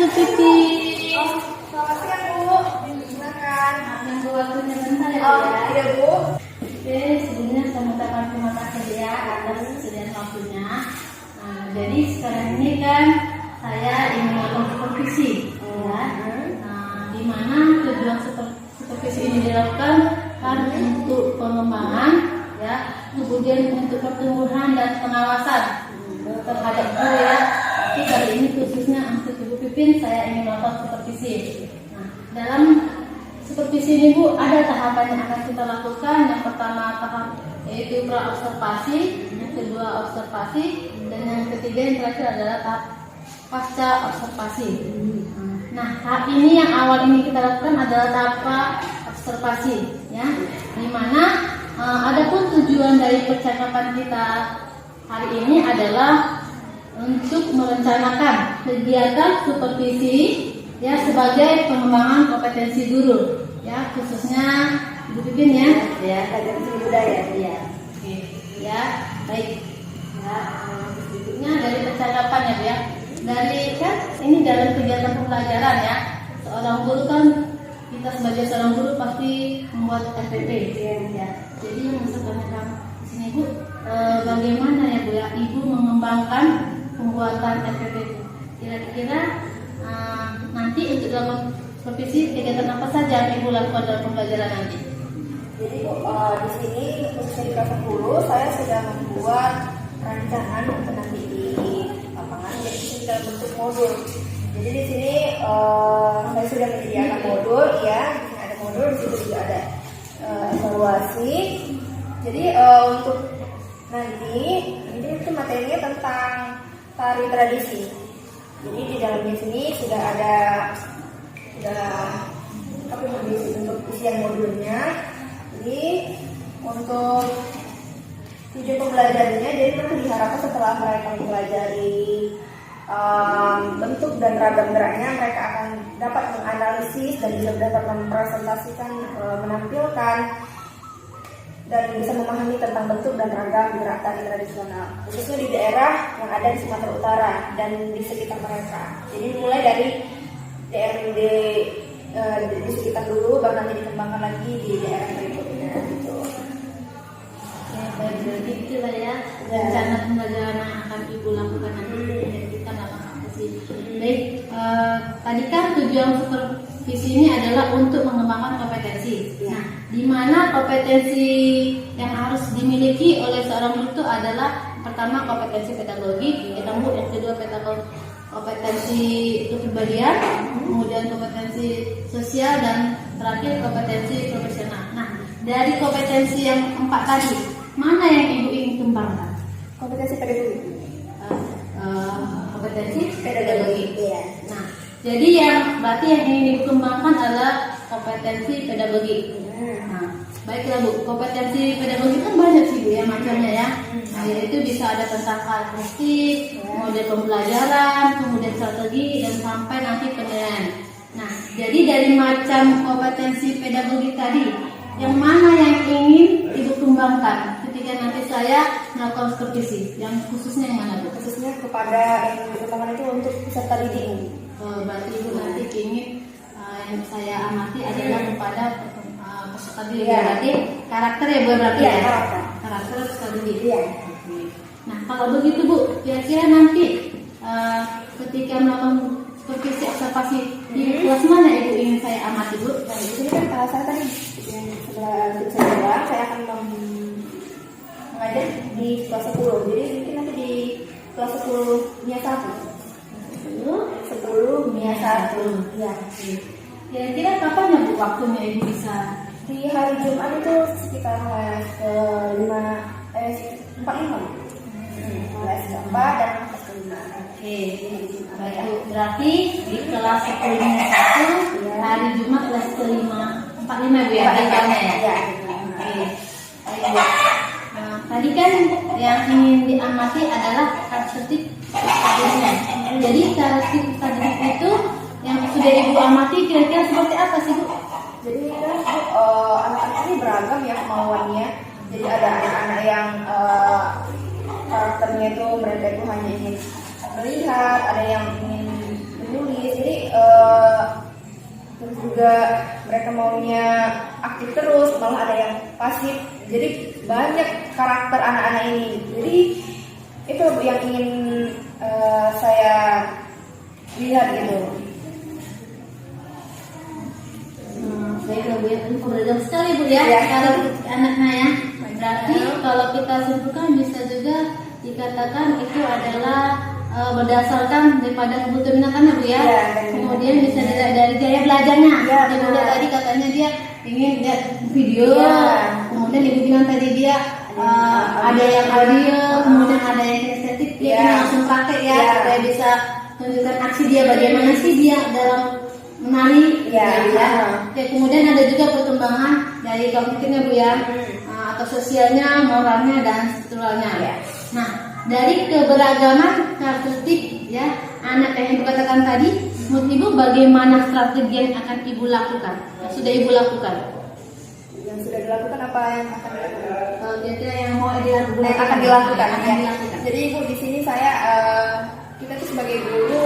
Siti. Selamat siang Bu. Silakan. Yang waktunya bentar ya. Iya Bu. Oke, sebelumnya saya mengucapkan terima kasih ya atas kesediaan waktunya. Jadi sekarang ini kan saya ingin melakukan supervisi, ya. Di mana tujuan supervisi ini dilakukan kan untuk pengembangan, ya, kemudian untuk pertumbuhan dan pengawasan terhadap guru ya. Tapi kali ini khususnya untuk Ibu Pipin saya ingin melakukan supervisi. Nah, dalam supervisi ini Bu, ada tahapan yang akan kita lakukan. Yang pertama tahap yaitu pra-observasi, yang kedua observasi, dan yang ketiga yang terakhir adalah tahap pasca observasi. Nah, tahap ini yang awal ini kita lakukan adalah tahap observasi, ya, di mana adapun tujuan dari percakapan kita hari ini adalah untuk merencanakan kegiatan supervisi, ya, sebagai pengembangan kompetensi guru, ya, khususnya Ibu Pipin ya, Kajian seni budaya. ya, oke, ya, baik, ya, berikutnya dari percakapan ya, Bu, ya, dari kan ini dalam kegiatan pembelajaran ya, seorang guru kan kita sebagai seorang guru pasti membuat FPP, ya, jadi yang saya tanyakan di sini Bu, bagaimana ya Bu ya, Ibu mengembangkan pembuatan FPP itu? Kira-kira nanti untuk dalam supervisi kegiatan apa saja yang Ibu lakukan dalam pembelajaran nanti? Jadi Bu, di sini khususnya di kelas 10 saya sudah membuat rancangan untuk nanti di lapangan. Jadi di sini dalam bentuk modul. Jadi di sini saya sudah menyediakan modul, ya. Di sini ada modul, di situ juga ada evaluasi. Jadi untuk nanti ini itu materinya tentang tari tradisi. Jadi di dalamnya sini sudah ada apa untuk isian modulnya. Jadi untuk tujuan pembelajarannya, jadi nanti diharapkan setelah mereka mempelajari bentuk dan ragam geraknya, mereka akan dapat menganalisis dan juga dapat mempresentasikan, menampilkan dan bisa memahami tentang bentuk dan ragam gerak tari tradisional, khususnya di daerah yang ada di Sumatera Utara dan di sekitar mereka. Jadi mulai dari DRD di sekitar dulu, baru nanti dikembangkan lagi di daerah berikutnya gitu. Ya, baik, berarti itulah ya rencana pembelajaran yang akan Ibu lakukan nanti. Jadi kita lakukan apa sih? Baik, tadi kan tujuan supervisi ini adalah untuk mengembangkan kompetensi. Nah, di mana kompetensi yang harus dimiliki oleh seorang guru itu adalah pertama kompetensi pedagogi, yang kedua kompetensi kepribadian, kemudian kompetensi sosial, dan terakhir kompetensi profesional. Nah, dari kompetensi yang 4 tadi, mana yang Ibu ingin kembangkan? Kompetensi pedagogi. Kompetensi pedagogi. Iya. Nah, jadi yang berarti yang ingin Ibu kembangkan adalah kompetensi pedagogi. Nah, baiklah Bu, kompetensi pedagogi kan banyak sih Bu ya macamnya ya. Nah, yaitu bisa ada tentang karakteristik, model pembelajaran, kemudian strategi, dan sampai nanti penilaian. Nah, jadi dari macam kompetensi pedagogi tadi, yang mana yang ingin Ibu kembangkan ketika nanti saya melakukan supervisi? Yang khususnya yang mana Bu? Khususnya kepada yang dikembangkan itu untuk peserta didik. Berarti Ibu nanti ingin yang saya amati adalah kepada peserta didik. Iya. Berarti karakter ya Bu, berarti Iya, ya? Karakter peserta didik. Iya. Nah, kalau begitu Bu, kira-kira nanti ketika melakukan supervisi observasi di kelas mana Ibu ingin saya amati Bu? Nah, di sini kan saya tadi yang sebelah saya akan mengajar di kelas 10. Jadi mungkin nanti di kelas 10 MIA 1. 10 MIA 1. Ya. Kira-kira kapan ya Bu waktunya Ibu bisa? Di hari Jumat itu sekitar kelas 45. Kelas keempat dan kelas kelima. Oke, baik Bu. Berarti di kelas 10-nya 1, hari Jumat kelas kelima 45 Bu ya? Tanggalnya ya? Iya. Oke, baik Bu. Nah, tadi kan yang ingin diamati adalah karakteristik tadinya. Jadi karakteristik tadi itu yang sudah Ibu amati kira-kira seperti apa sih Bu? Jadi kan anak-anak ini beragam ya kemauannya. Jadi ada anak-anak yang karakternya itu mereka itu hanya ingin melihat, ada yang ingin menulis. Jadi juga, mereka maunya aktif terus, malah ada yang pasif. Jadi banyak karakter anak-anak ini. Jadi itu yang ingin saya lihat gitu. Baiklah Bu ya, beragam sekali Bu ya, Ya. kalau anaknya ya. Berarti kalau kita simpulkan bisa juga dikatakan itu adalah berdasarkan daripada kebutuhan anak-anak Bu ya. Ya, Kemudian bisa dilihat dari gaya belajarnya. Ya, Ibu benar. tadi katanya dia ingin lihat video, Ya. kemudian Ibu bilang tadi dia ada yang audio, kemudian ada yang estetik, dia Ya. ingin langsung praktek ya, Ya. supaya bisa tunjukkan aksi dia bagaimana sih dia dalam menari Ya. gitu ya. Oke, kemudian ada juga perkembangan dari kognitifnya Bu ya, atau sosialnya, moralnya dan strukturalnya. Ya. Nah, dari keberagaman karakteristik ya anak yang Ibu katakan tadi, menurut Ibu bagaimana strategi yang akan Ibu lakukan? Yang sudah Ibu lakukan? Yang sudah dilakukan apa yang akan dilakukan? Kalau kira-kira yang mau dilakukan, Yang akan dilakukan, akan ya. dilakukan. Jadi Ibu di sini saya kita tuh sebagai guru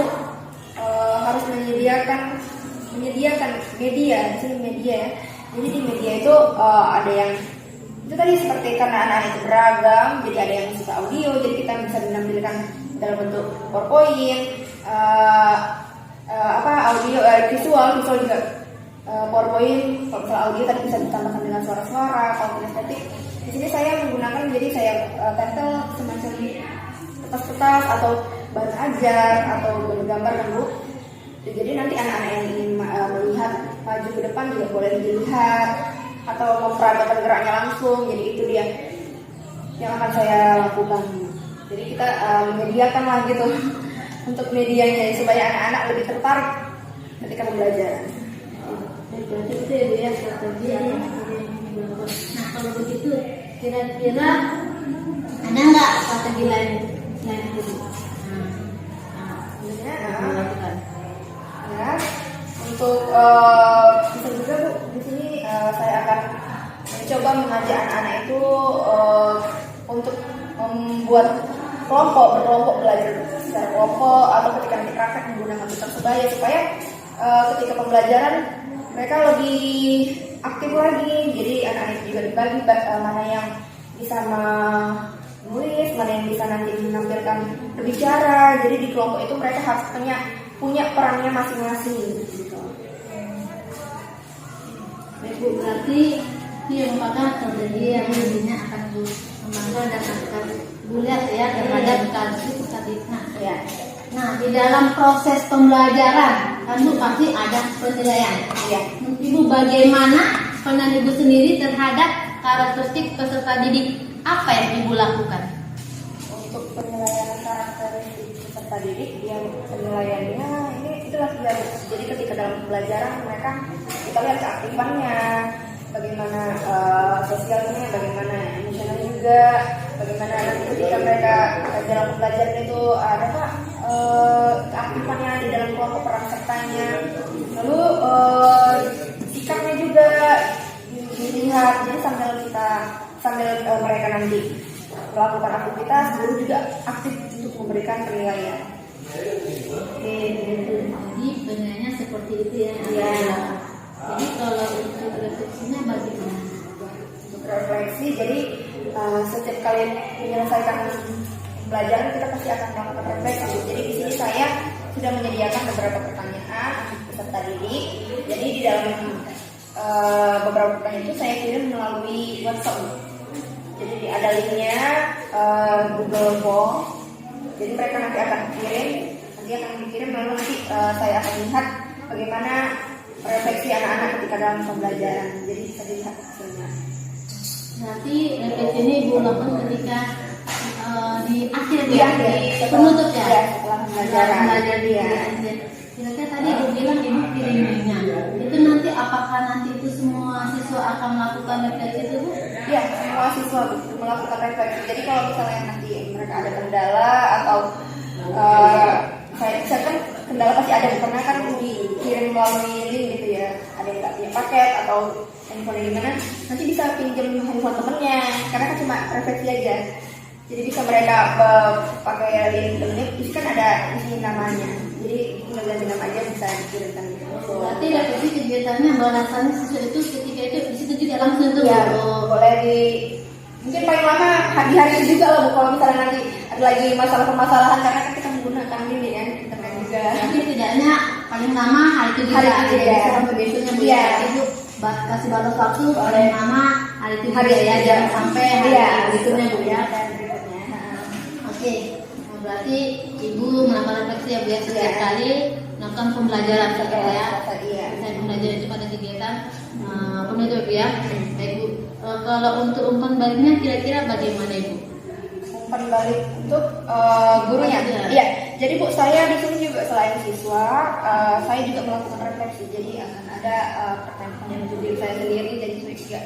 harus menyediakan media, di sini media ya. Jadi di media itu ada yang itu tadi seperti karena anak-anak itu beragam, jadi ada yang suka audio, jadi kita bisa menampilkan dalam bentuk PowerPoint, audio, visual juga PowerPoint. Kalau misalnya audio tadi bisa ditambahkan dengan suara-suara. Kalau kinestetik di sini saya menggunakan, jadi saya tempel semacam kertas-kertas atau bahan ajar atau gambar Bu. Jadi nanti anak-anak yang ingin melihat maju ke depan juga boleh dilihat atau memperagakan geraknya langsung. Jadi itu dia yang akan saya lakukan. Jadi kita menyediakan lah gitu untuk medianya supaya anak-anak lebih tertarik ketika pembelajaran. Berarti itu ya Bu ya, strategi yang kemudian dilakukan. Nah, kalau begitu kira-kira ada nggak strategi lain selain itu? Yang dilakukan. Ya, untuk bisa juga Bu, di sini saya akan mencoba mengajak anak-anak itu untuk membuat berkelompok belajar secara kelompok atau ketika nanti praktek menggunakan putar sebaya supaya ketika pembelajaran mereka lebih aktif lagi. Jadi anak-anak juga dibagi mana yang bisa menulis, mana yang bisa nanti menampilkan berbicara. Jadi di kelompok itu mereka harus punya perannya masing-masing gitu. Baik Bu, berarti ini merupakan strategi yang nantinya akan Bu kembangkan dan akan Bu lihat ya terhadap kasus tadi. Nah, di dalam proses pembelajaran kan Bu pasti ada penilaian. Ya. Menurut Ibu bagaimana pandangan Ibu sendiri terhadap karakteristik peserta didik? Apa yang Ibu lakukan? Untuk penilaian karakteristik peserta didik, yang penilaiannya ini itulah dia. Jadi ketika dalam pembelajaran mereka kita lihat keaktifannya, bagaimana sosialnya, bagaimana emosionalnya juga, bagaimana nanti ketika mereka dalam pembelajaran itu ada keaktifannya di dalam kelompok peran sertanya, lalu sikapnya juga dilihat. Jadi sambil mereka nanti melakukan aktivitas, guru juga aktif untuk memberikan penilaian. Oke, jadi penilaiannya seperti itu ya. Iya. Jadi kalau untuk refleksinya bagaimana? Untuk refleksi, jadi setiap kali menyelesaikan pelajaran kita pasti akan melakukan refleksi. Jadi di sini saya sudah menyediakan beberapa pertanyaan untuk peserta didik. Jadi di dalam beberapa pertanyaan itu saya kirim melalui WhatsApp. Jadi ada linknya Google Form. Jadi mereka nanti akan dikirim lalu nanti saya akan lihat bagaimana refleksi anak-anak ketika dalam pembelajaran. Jadi bisa dilihat hasilnya. Berarti refleksi ini Ibu lakukan ketika di akhir Di ya, akhir, di penutup ya. Ya, setelah pembelajaran. Belajar di Ya. akhir. Kira-kira tadi Ibu bilang Ibu kirim linknya. Itu nanti apakah nanti itu semua siswa akan melakukan refleksi itu Bu? Ya, semua siswa melakukan refleksi. Jadi kalau misalnya nanti mereka ada kendala atau saya kan kendala pasti ada, karena kan dikirim melalui link gitu ya. Ada yang nggak punya paket atau handphone gimana, nanti bisa pinjam handphone temennya, karena kan cuma refleksi aja. Jadi bisa mereka pakai link temennya, itu kan ada isi namanya. Jadi tinggal ganti nama aja bisa dikirimkan gitu. Berarti berarti revisi kegiatannya bahasannya sesuai itu ketika itu di situ juga langsung tuh. Ya, boleh di mungkin paling lama di hari itu juga lah Bu, kalau misalnya nanti ada lagi masalah permasalahan karena kan kita menggunakan ini kan internet juga. Nanti tidaknya paling lama hari itu juga. Hari itu Jadi ya. sampai besoknya Bu Iya. ya. Ibu kasih batas waktu paling lama hari itu Hari juga itu ya, juga. jangan sampai hari Iya. berikutnya Bu ya. Dan berikutnya. Oke, nah, berarti Ibu melakukan refleksi ya Bu ya setiap Iya. kali melakukan pembelajaran gitu ya. Iya. Saya pembelajaran itu pada kegiatan penutup ya. Baik Bu, kalau untuk umpan baliknya kira-kira bagaimana Ibu? Umpan balik untuk gurunya. Iya. Iya. Jadi Bu, saya di sini juga selain siswa, saya juga melakukan refleksi. Jadi akan ada pertanyaan untuk diri saya sendiri. Jadi saya juga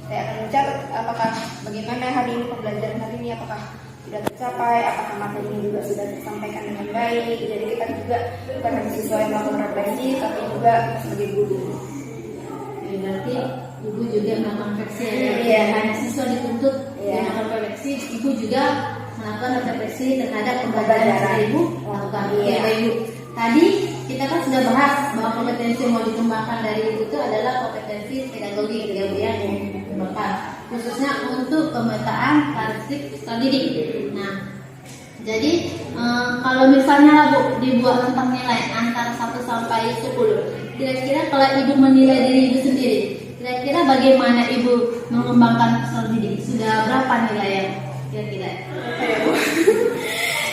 saya akan mencatat apakah bagaimana hari ini pembelajaran hari ini, apakah sudah tercapai, apakah materi ini juga sudah tersampaikan dengan baik. Jadi kita juga bukan hanya siswa yang melakukan refleksi, tapi juga sebagai guru. Ya, berarti Ibu juga melakukan refleksi ya. Iya. Hanya siswa dituntut Iya. melakukan refleksi, Ibu juga melakukan refleksi terhadap pembelajaran Pembelajaran. yang Ibu lakukan. Iya. Oke, baik Bu. Tadi kita kan sudah bahas bahwa kompetensi yang mau dikembangkan dari Ibu itu adalah kompetensi pedagogi ya Bu ya, yang dikembangkan khususnya untuk pemetaan karakteristik peserta didik. Nah, jadi kalau misalnya lah Bu dibuat tentang nilai antara 1 sampai 10, kira-kira kalau Ibu menilai diri Ibu sendiri, kira-kira bagaimana Ibu mengembangkan peserta didik? Sudah berapa nilai yang kira-kira? Ya, Bu.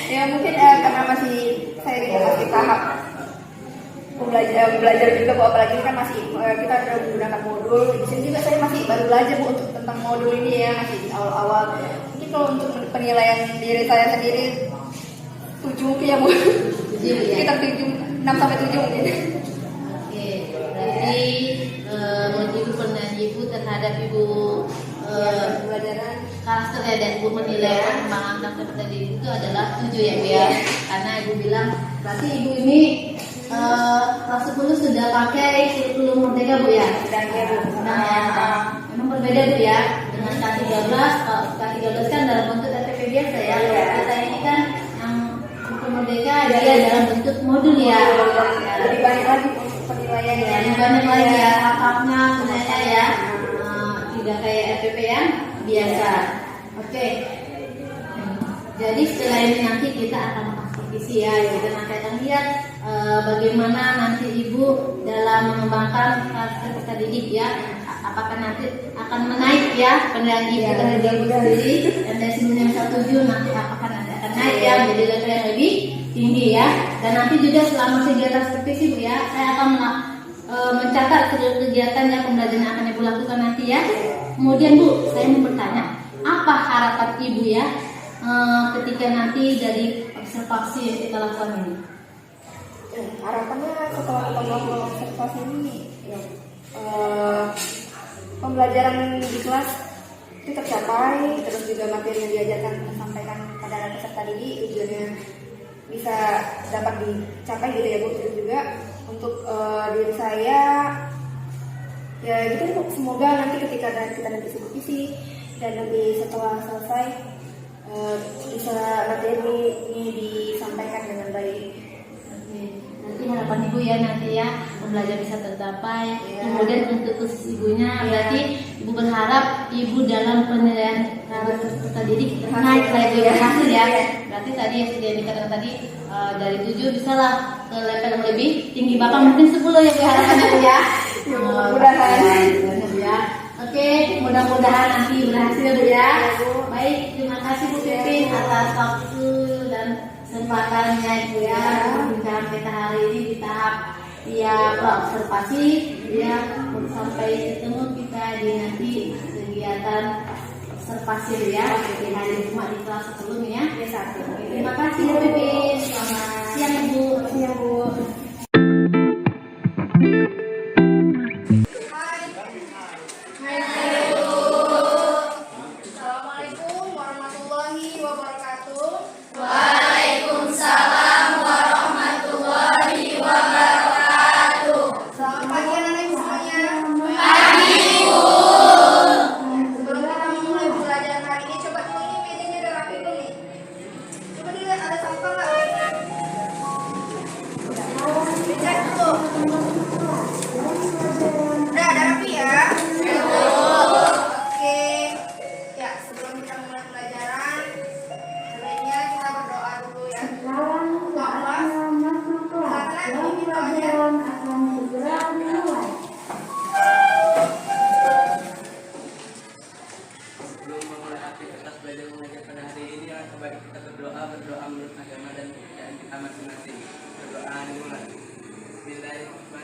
Ya mungkin karena masih saya juga masih tahap belajar juga Bu, apalagi ini kan masih kita sudah menggunakan modul. Di sini juga saya masih baru belajar Bu untuk tentang modul ini ya, masih di awal-awal. Mungkin kalau untuk penilaian diri saya sendiri 7 ya Bu. 7 ya. Sekitar 6 sampai 7 mungkin. Oke, berarti menurut Ibu penilaian Ibu terhadap Ibu Pelajaran karakter ya, dan Ibu menilai perkembangan karakter peserta didik itu adalah 7 ya Bu ya. Karena Ibu bilang berarti Ibu ini kelas 10 sudah pakai kurikulum Merdeka Bu ya. dan ya Bu. Nah, ya, memang berbeda Bu ya dengan K13. Kalau K13 kan dalam bentuk RPP biasa ya. Iya. Kita ini kan yang kurikulum Merdeka dia dalam bentuk modul ya. Lebih banyak lagi untuk penilaian ya. Yang banyak lagi ya hak-haknya ternyata ya. Tidak kayak RPP yang biasa. Oke. Jadi setelah ini nanti kita akan mengaktifisi ya. Kita nanti akan lihat bagaimana nanti Ibu dalam mengembangkan karakter peserta didik ya. Apakah nanti akan menaik ya penilaian Ibu terhadap Ibu sendiri, dan dari sebelumnya misal 7 nanti apakah nanti akan naik ya menjadi level yang lebih tinggi ya. Dan nanti juga selama kegiatan seperti itu Bu ya, saya akan mencatat seluruh kegiatan yang pembelajaran yang akan Ibu lakukan nanti ya. Kemudian Bu, saya mau bertanya, apa harapan Ibu ya ketika nanti dari observasi yang kita lakukan ini? Harapannya setelah kita melakukan observasi ini ya, pembelajaran di kelas itu tercapai, terus juga materi yang diajarkan tersampaikan pada anak peserta didik tujuannya bisa dapat dicapai gitu ya Bu. Terus juga untuk diri saya ya gitu Bu, semoga nanti ketika kita nanti supervisi dan nanti setelah selesai bisa materi ini disampaikan dengan baik. Nanti harapan Ibu ya nanti ya belajar bisa tercapai. Kemudian untuk khusus Ibunya berarti Ibu berharap Ibu dalam penilaian karakter peserta didik naik lagi berhasil ya. Berarti tadi yang sudah dikatakan tadi dari 7 bisa lah ke level yang lebih tinggi, bahkan mungkin 10 ya Bu harapannya Bu ya. Mudah-mudahan. Ya. Oke, mudah-mudahan nanti berhasil Bu ya. Baik, terima kasih Bu Pipin atas waktu dan kesempatannya Ibu ya untuk kita hari ini di tahap ya observasi ya, sampai ketemu kita di nanti kegiatan observasi ya di hari Jumat di kelas 10 ya. Terima kasih Bu Pipin. Selamat siang Ibu. Siang Bu. Assalamualaikum warahmatullahi wabarakatuh. Waalaikumsalam warahmatullahi wabarakatuh. Selamat pagi anak-anak semuanya. Pagi Bu. Sebelum kita memulai pembelajaran hari ini, coba dulu ini mejanya udah rapi belum nih? Coba dilihat ada sampah nggak? Dicek dulu.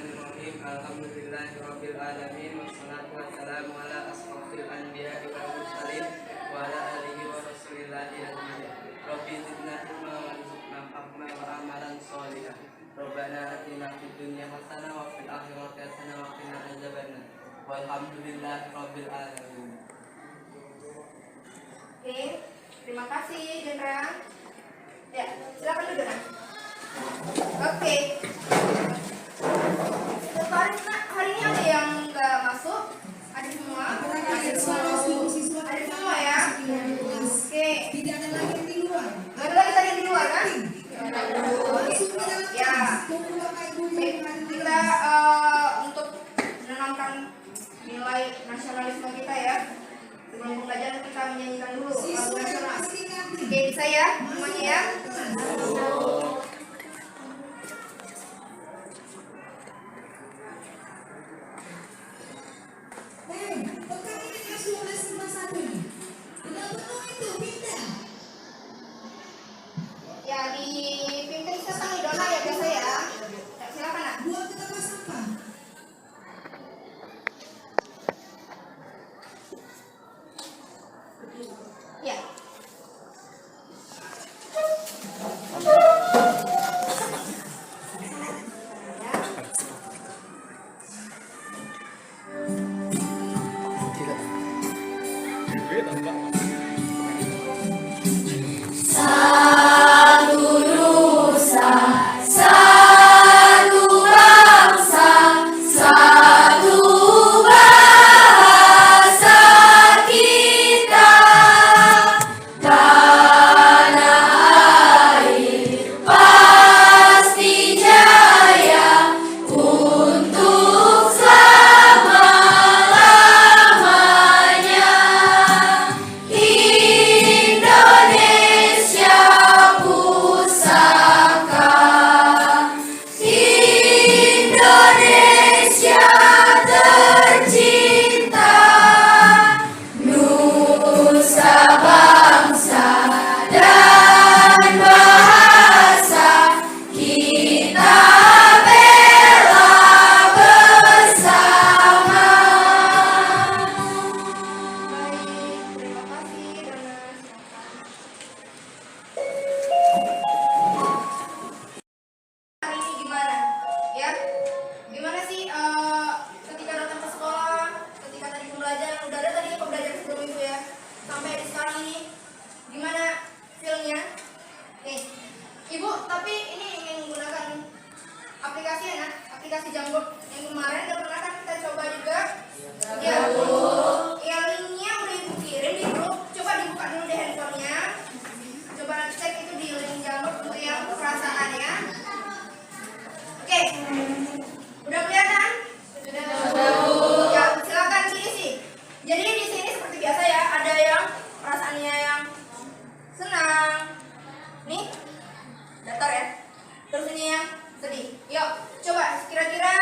Bismillahirrahmanirrahim. Alhamdulillahirabbil alamin wassalatu wassalamu ala asrofil anbiya'i wal mursalin wa ala alihi wa rasulillahi ajmain. Rabbi zidna ilma warzuqna fahma wa amalan sholihan. Rabbana atina fid dunya hasanah wa fil akhirati hasanah wa qina adzabannar. Walhamdulillahirabbil alamin. Oke, terima kasih Jenderal. Ya, silakan duduk. Oke. Hari ini ada yang nggak masuk? Ada semua? Ada semua ya? Oke. Tidak ada lagi yang di luar. Nggak ada lagi tadi yang di luar kan? Ya. Kita untuk menanamkan nilai nasionalisme kita ya. Sebelum pembelajaran kita menyanyikan dulu lagu nasional. Oke, bisa ya semuanya ya? Ya, dipimpin siapa nih? Dona ya biasa ya? Ya, silakan nak. Ya. Aplikasi Jamboard yang kemarin udah pernah kan kita coba juga. Ya, ya linknya udah ibu kirim di grup. Coba dibuka dulu deh handphonenya. Coba cek itu di link Jamboard untuk yang perasaan ya. Oke, udah kelihatan? Sudah. Ya, silakan diisi. Jadi di sini seperti biasa ya, ada yang perasaannya yang senang. Nih, datar ya. Terus ini yang sedih. Yuk, coba kira-kira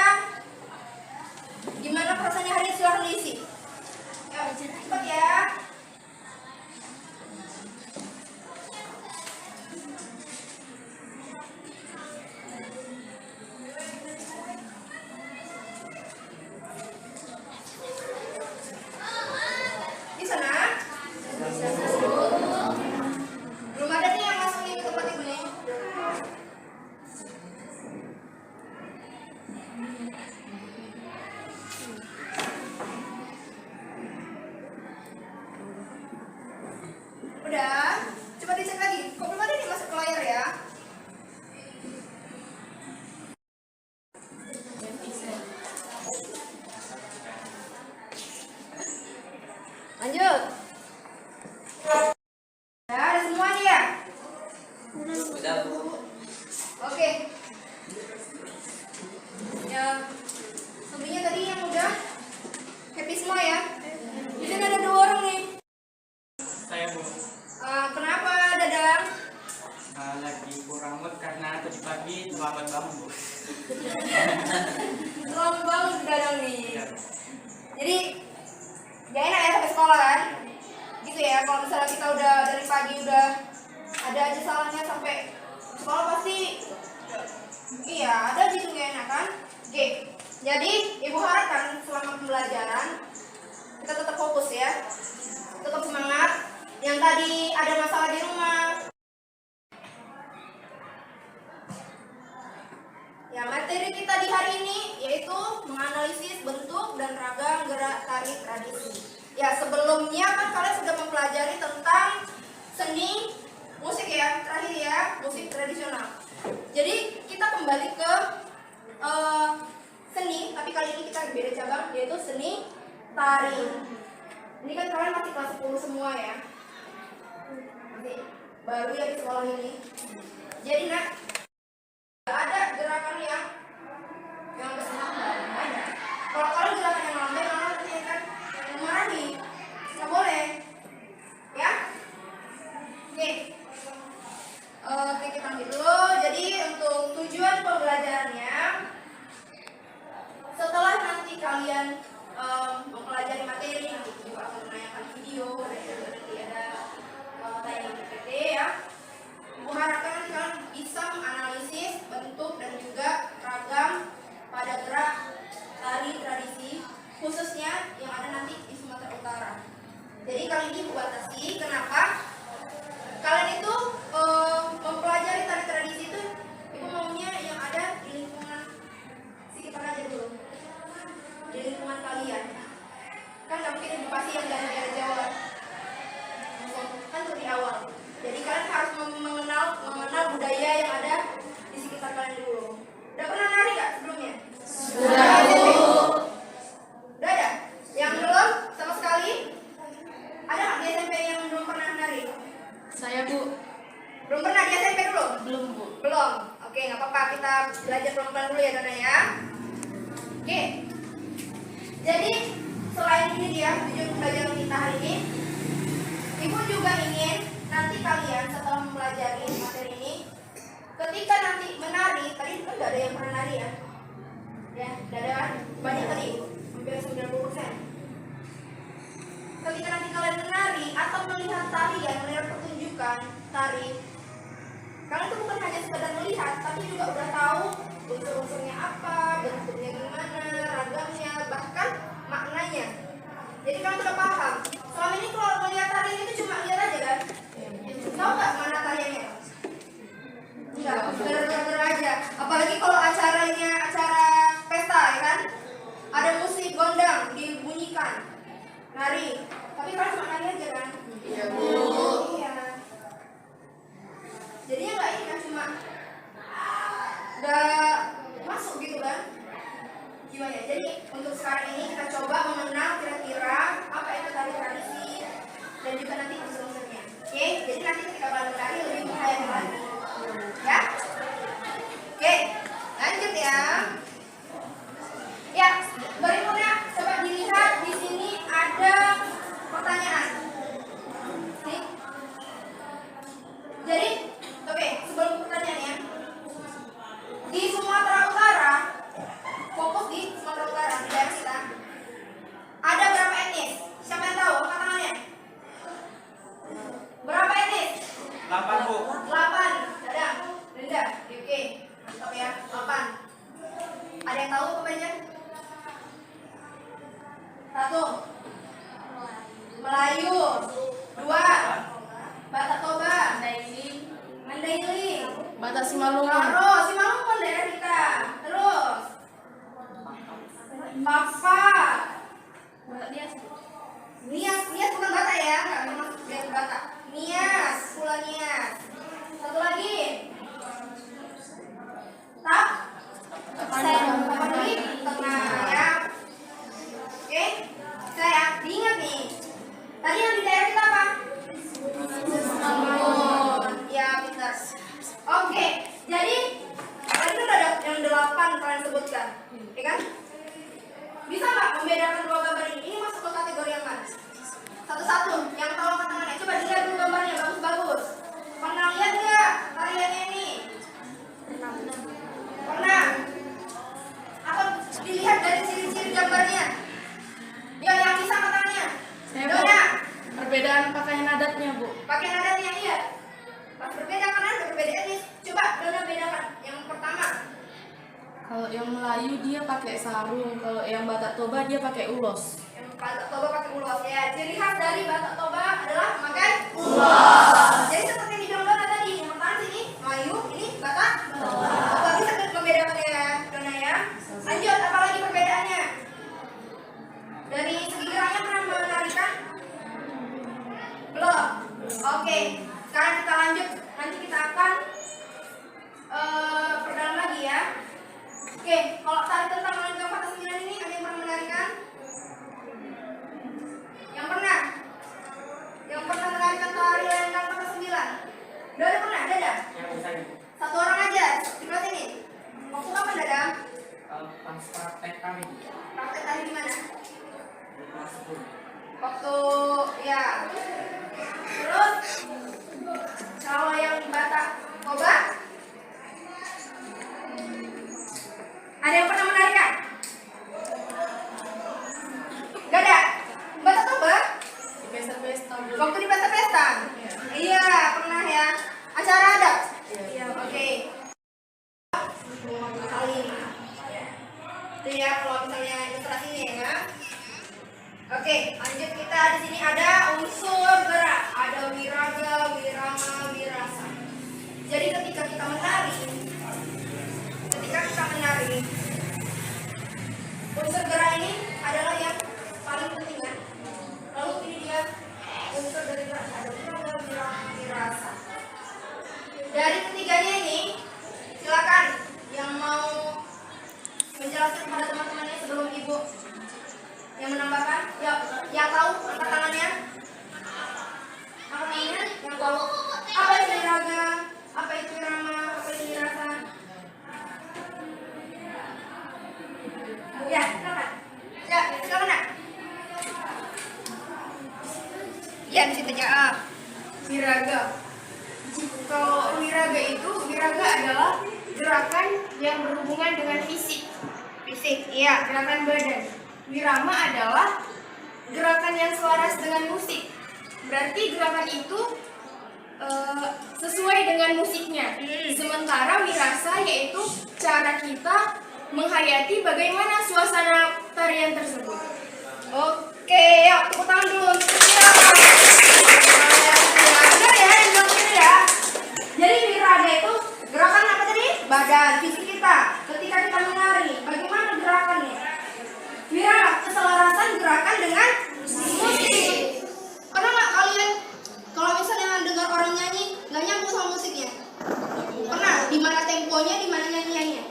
gimana perasaannya hari ini, silahkan diisi. Yuk, cepat ya. Di sana? Belum ada nih yang masuk nih ke tempat ibu nih. Jadi Ibu harapkan selama pembelajaran kita tetap fokus ya, tetap semangat. Yang tadi ada masalah di rumah, ya materi kita di hari ini yaitu menganalisis bentuk dan ragam gerak tari tradisi. Ya sebelumnya kan kalian sudah mempelajari tentang seni musik ya, terakhir ya, musik tradisional. Jadi kita kembali ke seni, tapi kali ini kita beda cabang yaitu seni tari. Ini kan kalian masih kelas 10 semua ya, masih baru ya di sekolah ini. Jadi nak, ada gerakan yang bersenang ada. Kalau kalian gerakan yang lambai, kalian kan memarahi, nggak boleh, ya? Oke, kita ambil dulu. Jadi untuk tujuan pembelajarannya, setelah nanti kalian mempelajari materi, nanti juga akan menanyakan video, nanti ada tayangan PPT ya. Ibu harapkan nanti kalian bisa menganalisis bentuk dan juga ragam pada gerak tari tradisi, khususnya yang ada nanti di Sumatera Utara. Jadi kali ini Ibu batasi, kenapa? Kalian itu mempelajari tari tradisi itu, Ibu maunya yang ada di lingkungan sekitar aja dulu, di lingkungan kalian. Kan nggak mungkin Ibu pasti yang dari daerah Jawa, kan itu di awal. Jadi kalian harus mengenal budaya yang ada di sekitar kalian dulu. Udah pernah nari nggak sebelumnya? Sudah, Bu. Udah ada? Yang belum sama sekali? Ada nggak di SMP yang belum pernah nari? Saya Bu. Belum pernah di SMP dulu? Belum Bu. Belum? Oke, nggak apa-apa, kita belajar pelan-pelan dulu ya Dana ya. Oke. Jadi selain ini dia tujuan pembelajaran kita hari ini, Ibu juga ingin nanti kalian setelah mempelajari materi ini, ketika nanti menari, tadi kan nggak ada yang pernah nari ya? Ya, nggak ada kan? Banyak tadi, hampir 90%. Ketika nanti kalian menari atau melihat tarian, melihat pertunjukan tari, kalian tuh bukan hanya sekedar melihat, tapi juga udah tahu unsur-unsurnya apa, bentuknya gimana, ragamnya, bahkan maknanya. Jadi kalian udah paham. Selama ini kalau melihat tarian itu cuma lihat aja kan? Tahu nggak mana tariannya? Enggak, gerak-gerak aja. Apalagi kalau acaranya acara pesta ya kan? Ada musik gondang dibunyikan, nari. Tapi kalian cuma nari aja kan? Iya, Bu. Iya. Jadinya nggak ini kan, cuma nggak masuk gitu kan? Gimana? Jadi untuk sekarang ini kita coba mengenal kira-kira apa itu tari tradisi dan juga nanti unsur-unsurnya. Oke, jadi nanti ketika kalian menari lebih menghayati lagi. Ya? Oke, lanjut ya. Ya, berikutnya coba dilihat di sini ada pertanyaan. Nih. Jadi, oke, sebelum pertanyaannya, di Sumatera Utara, fokus di Sumatera Utara, di daerah kita, ada berapa etnis? Siapa yang tahu? Angkat tangannya. Berapa etnis? 8 Bu. 8. Dadang, Linda, oke, mantap ya, 8. Ada yang tahu apa aja? 1. Melayu. 2. Batak Toba. Mandailing. Batak Simalungun. Karo, Simalungun daerah kita. Terus Papa. Nias bukan Batak ya, nggak termasuk dia Batak. Nias, Pula Nias. Satu lagi. Tapanuli, Tengah ya. Oke, saya diingat nih. Tadi yang di daerah kita apa? Ya, pintar. Oke, jadi tadi itu udah ada yang 8 kalian sebutkan, ya kan? Bisa nggak membedakan dua gambar ini? Ini masuk ke kategori yang mana? Satu-satu, yang tahu angkat tangannya. Coba dilihat dulu gambarnya, bagus-bagus. Pernah lihat nggak tariannya ini? Pernah? Atau dilihat dari ciri-ciri gambarnya? Ya, yang bisa angkat tangannya. Dona. Perbedaan pakaian adatnya Bu. Pakaian adatnya iya. Pas berbeda kan ada berbeda etnis. Coba Dona bedakan. Yang pertama. Kalau Kalau yang Melayu dia pakai sarung, kalau yang Batak Toba dia pakai ulos. Yang Batak Toba pakai ulos ya. Ciri khas dari Batak Toba adalah memakai ulos. Jadi seperti yang dibilang Dona tadi, yang pertama sini Melayu, ini Batak Toba. Bisa membedakan ya Dona ya. Lanjut, apa lagi perbedaannya? Dari segi geraknya pernah menarikan? Belum. Oke, sekarang kita lanjut. Nanti kita akan perdalam lagi ya. Oke, kalau tari tentang menarikan patah sembilan ini ada yang pernah menarikan? Yang pernah? Yang pernah menarikan tari lengkang patah sembilan? Udah pernah? Ada? Satu orang aja di kelas ini. Waktu kapan Dadang? Pas praktek kami. Praktek tari di mana? Waktu ya. Terus kalau yang Batak Toba? Ada yang pernah menarikan? Gak ada? Batak Toba? Di pesta-pesta. Waktu di pesta-pesta? Iya, pernah ya. Acara adat? Iya, oke. Kali ini. Itu ya kalau misalnya ilustrasinya ya. Oke, lanjut kita di sini ada unsur gerak, ada wiraga, wirama, wirasa. Jadi ketika kita menari, unsur gerak ini adalah yang paling penting kan. Lalu ini dia unsur dari gerak, ada wiraga, wirama, wirasa. Dari ketiganya ini, silakan yang mau menjelaskan kepada teman-temannya sebelum ibu yang menambahkan, ya, yang tahu angkat tangannya, yang tahu apa itu wiraga, apa itu wirama, apa itu wirasa. Ya, silakan. Ya, silakan nak. Ya, di situ aja. Wiraga. Kalau wiraga adalah gerakan yang berhubungan dengan fisik. Fisik, iya, gerakan badan. Wirama adalah gerakan yang selaras dengan musik. Berarti gerakan itu sesuai dengan musiknya. Sementara wirasa yaitu cara kita menghayati bagaimana suasana tarian tersebut. Oke, ya tepuk tangan dulu. Silakan. Benar ya, yang bilang benar ya. Jadi wiraga itu gerakan apa tadi? Badan, fisik kita. Ketika kita menari, bagaimana gerakannya? Wirama, keselarasan gerakan dengan musik. Pernah nggak kalian kalau misalnya dengar orang nyanyi nggak nyambung sama musiknya? Pernah? Di mana temponya, di mana nyanyiannya?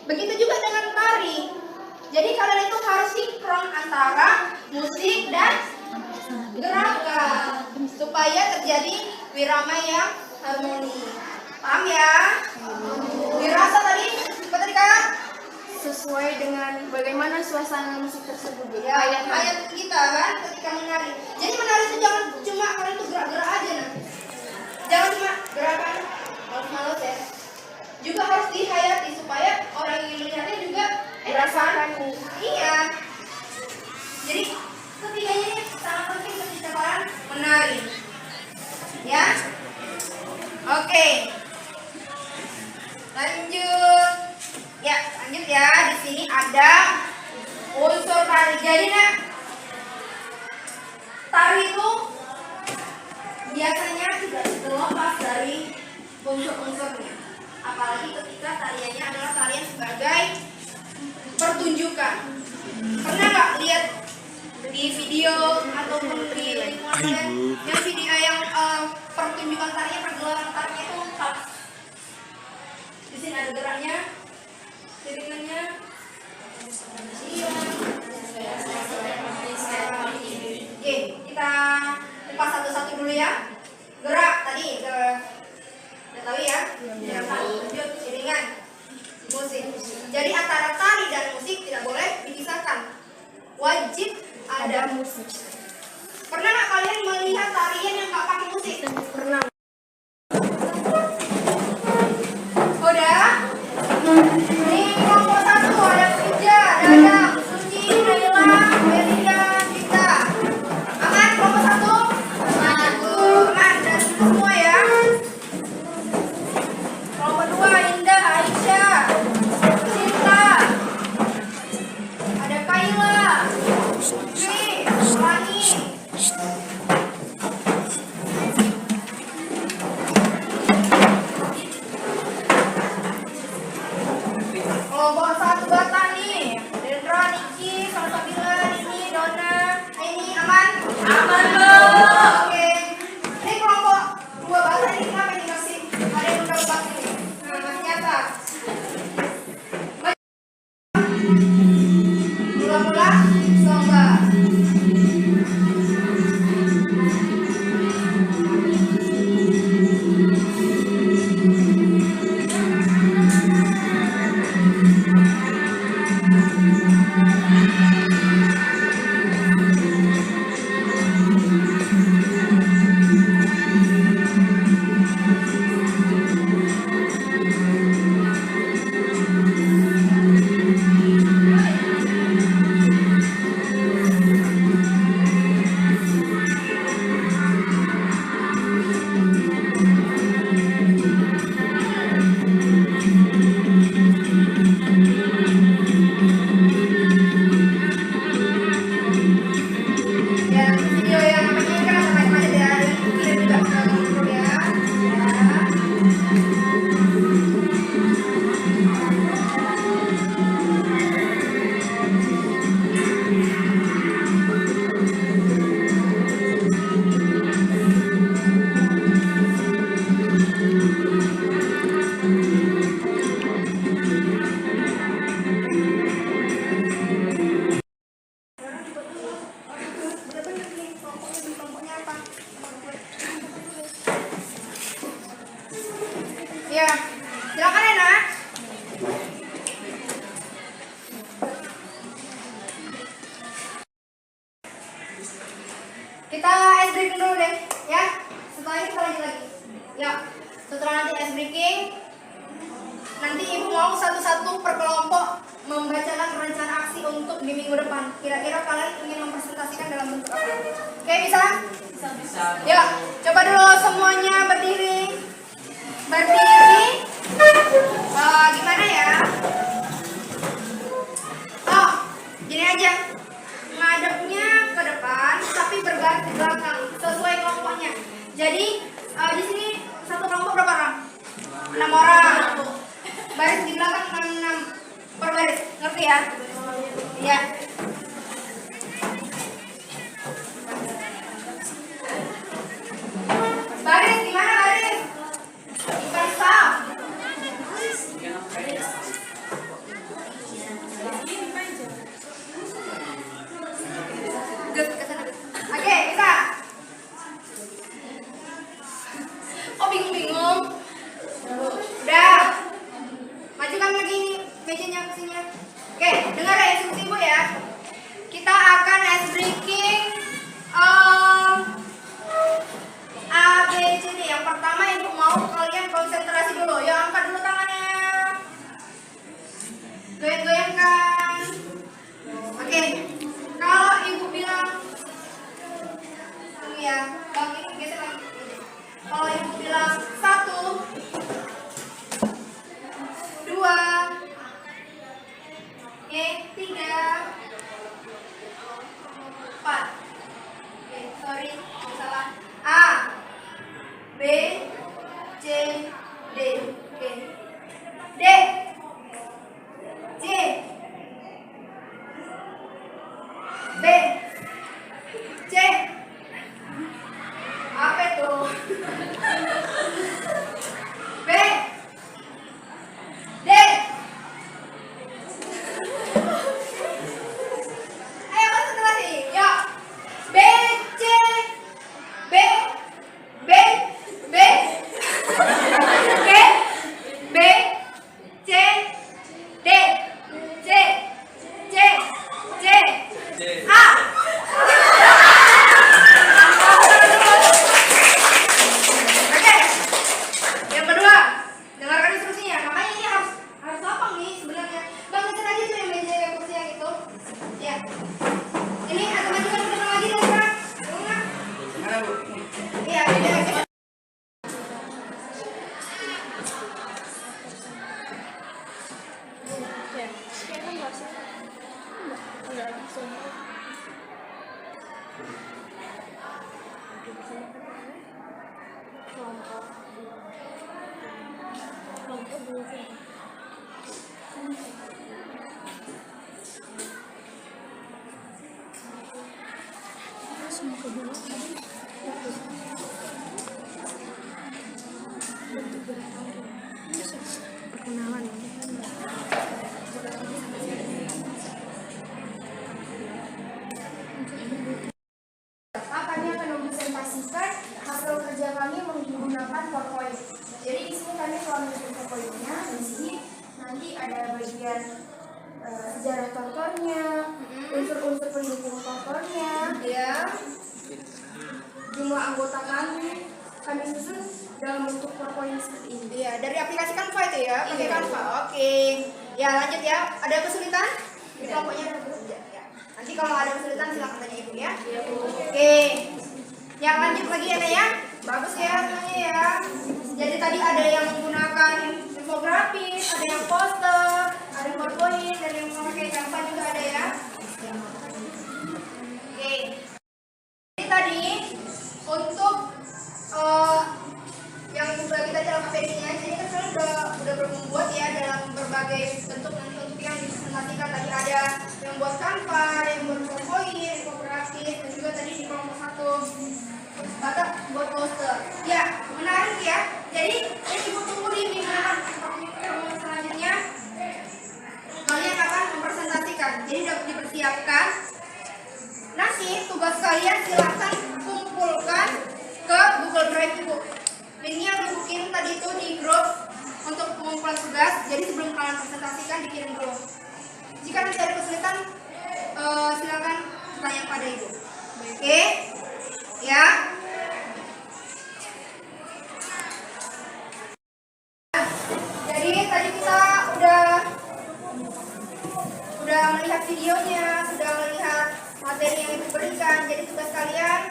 Begitu juga dengan tari. Jadi kalian itu harus sinkron antara musik dan gerakan supaya terjadi wirama yang harmoni. Paham ya? Wirasa tadi, apa tadi Kak? Sesuai dengan bagaimana suasana musik tersebut. Ya, ayat kita kan ketika menari. Jadi menari itu jangan cuma kalian tuh gerak-gerak aja nah. Jangan cuma gerakan malas-malas ya. Juga harus dihayati supaya orang yang melihatnya juga merasakan. Iya. Jadi ketiganya ini sangat penting ketika kalian menari. Ya. Oke. Lanjut. Ya, lanjut ya. Di sini ada unsur tari. Jadi nak, tari itu biasanya tidak terlepas dari unsur-unsurnya. Apalagi ketika tariannya adalah tarian sebagai pertunjukan. Pernah nggak lihat di video ataupun di lingkungan kalian yang video yang pertunjukan tarinya, pergelaran tarinya itu lengkap. Di sini ada geraknya, tiringannya, Oke, kita kupas satu-satu dulu ya. Gerak tadi udah tahu ya. Lanjut iringan, musik. Jadi antara tari dan musik tidak boleh dipisahkan. Wajib ada musik. Pernah nggak kalian melihat tarian yang nggak pakai musik? Pernah. Udah? Ini kelompok satu ada Pija, Dadang, Suci, Naila, Belinda, Gita. Aman kelompok satu? Aman dan semua ya. Kelompok dua Indah, Aisyah, Cinta, lomba. Ya, video yang apa ini kan macam-macam aja ya. Yang kirim juga ke grup ya. Ya. Ya, silakan Ena. Kita ice breaking dulu deh, ya. Setelah itu kita lanjut lagi. Ya, setelah nanti ice breaking, nanti ibu mau satu-satu per kelompok membacakan rencana aksi untuk di minggu depan. Kira-kira kalian ingin mempresentasikan dalam bentuk apa? Oke, bisa? Bisa. Ya, coba dulu semuanya berdiri. Berdiri. Gimana ya? Oh, gini aja. Ngadepnya ke depan, tapi bergerak ke belakang sesuai kelompoknya. Jadi di sini satu kelompok berapa orang? 6 orang. Baris di belakang 6 per baris. Ngerti ya? Iya. Baris gimana baris? Bukan sah. Oke, bisa. Oh, bingung-bingung. Udah. Majukan lagi mejanya ke sini. Oke, dengar ya instruksi Ibu ya. Kita akan ice breaking A, B, C, D. Yang pertama Ibu mau kalian konsentrasi dulu. Ya, angkat dulu tangannya. Goyang-goyangkan. Oke. Kalau Ibu bilang ya, Bang ini geser lagi. Kalau Ibu bilang 1, 2, 3, 4. Oke, sorry, salah. A, B, C, D. Oke. D, C, B, C. Apa itu? B, D. Ayo konsentrasi. Ya. B, C, B, B, B, B, B, C, D, C, C, C, A. Oke. Yang kedua, dengarkan instruksinya. Makanya ini harus lapang nih sebenarnya. Bang, kejar aja tuh yang meja yang kursi yang itu. Ya. Ini atau majukan ke depan lagi deh, Kak. Mana, Bu? Iya, beda aja. unsur-unsur pendukung tokohnya, ya, jumlah anggota kami susun dalam bentuk PowerPoint seperti ini. Ya, dari aplikasi Canva itu ya, pakai Canva. Oke. Ya, lanjut ya. Ada kesulitan? Di kelompoknya ada kesulitan. Ya. Nanti kalau ada kesulitan silakan tanya Ibu ya. Oke. Yang lanjut lagi ya, ya. Bagus ya semuanya ya. Jadi tadi ada yang menggunakan infografis, ada yang poster, ada yang PowerPoint, dan yang memakai Canva juga ada ya. Oke. Jadi tadi untuk yang bagi tadi dalam APD-nya, jadi kan saya udah membuat ya dalam berbagai bentuk dan bentuk yang dipresentasikan. Tadi ada yang buat Canva, ada yang buat PowerPoint, infografis, dan juga tadi di kelompok 1 kata buat poster. Ya, menarik ya. Jadi ini Ibu tunggu di minggu selanjutnya kalian akan mempresentasikan. Jadi sudah dipersiapkan. Nanti tugas kalian silahkan kumpulkan ke Google Drive Ibu. Linknya udah kirim tadi itu di grup untuk pengumpulan tugas. Jadi sebelum kalian presentasikan dikirim dulu. Jika nanti ada kesulitan, silakan tanya pada Ibu. Oke, ya. Jadi tadi kita udah melihat videonya, sudah melihat materi yang Ibu berikan. Jadi tugas kalian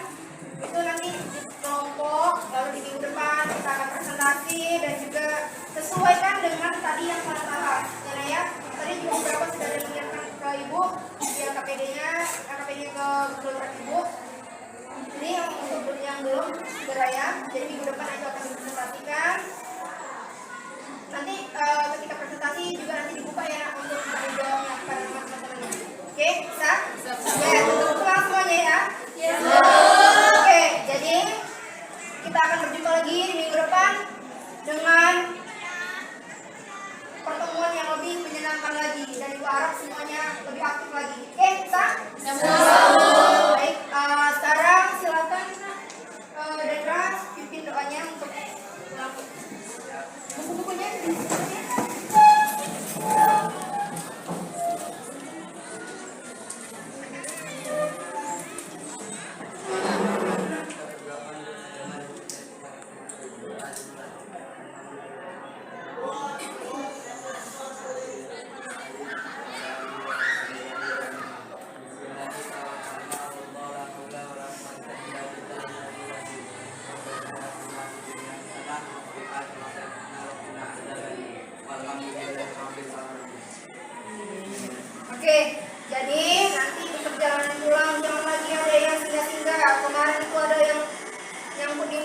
itu nanti di kelompok, lalu di minggu depan kita akan presentasi dan juga sesuaikan dengan tadi yang saya bahas. Ya, tadi juga beberapa sudah dikirimkan ke Ibu di KPD-nya ke Google Drive Ibu. Ini untuk yang belum segera ya. Jadi minggu depan itu akan dipresentasikan. Nanti ketika presentasi juga nanti dibuka ya untuk jawabnya kepada teman-teman. Oke, bisa? Ya, tutup pulang semuanya ya. Oke, jadi kita akan berjumpa lagi di minggu depan dengan pertemuan yang lebih menyenangkan lagi dan Ibu harap semuanya lebih aktif lagi. Oke, bisa? Baik, sekarang silakan Dendra pimpin doanya untuk buku-bukunya. Oke, jadi nanti di perjalanan pulang jangan lagi ada yang singgah-singgah. Kemarin itu ada yang nyangkut di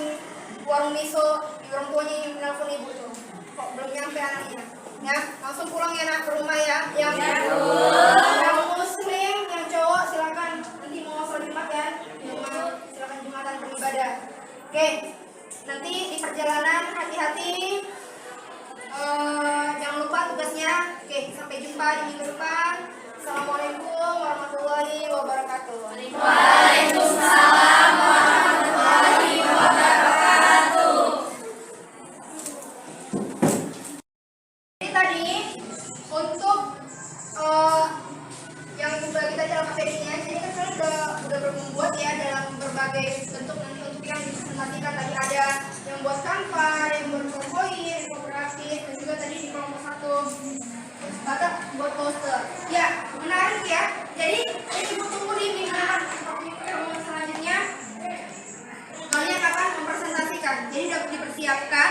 warung miso, di orang tuanya yang menelpon Ibu tuh. Kok belum nyampe anaknya? Ya, langsung pulang ya nak ke rumah ya. Yang muslim, yang cowok silakan nanti mau sholat Jumat ya. Silakan Jumatan beribadah. Oke, nanti di perjalanan hati-hati. Jangan lupa tugasnya. Oke, sampai jumpa di minggu depan. Assalamualaikum warahmatullahi wabarakatuh. Waalaikumsalam warahmatullahi wabarakatuh. Jadi tadi untuk yang Ibu bagi tadi dalam APD-nya, jadi kan saya udah membuat ya dalam berbagai bentuk dan bentuk yang dipresentasikan. Tadi ada yang buat Canva, ada yang buat PowerPoint, infografis, dan juga tadi di kelompok 1 kata buat poster. Ya, menarik ya. Jadi Ibu tunggu di minggu selanjutnya kalian akan mempresentasikan. Jadi sudah dipersiapkan.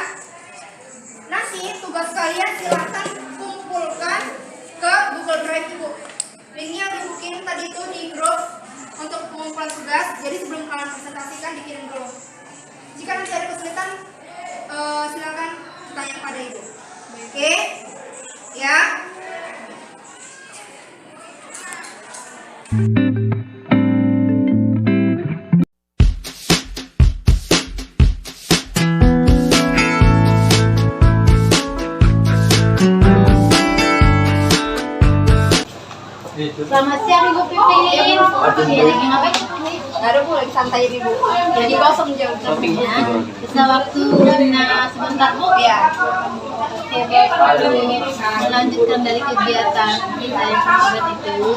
Nanti tugas kalian silahkan kumpulkan ke Google Drive Ibu. Linknya udah kirim tadi itu di grup untuk pengumpulan tugas. Jadi sebelum kalian presentasikan dikirim dulu. Jika nanti ada kesulitan, silakan tanya pada Ibu. Oke, ya. Selamat siang Ibu Pipin. Iya, lagi ngapain? Nggak ada Bu, lagi santai Ibu. Jadi kosong jam-jamnya. Bisa waktu sebentar Bu? Ya. Oke, baik. Melanjutkan dari kegiatan kita yang kemarin itu.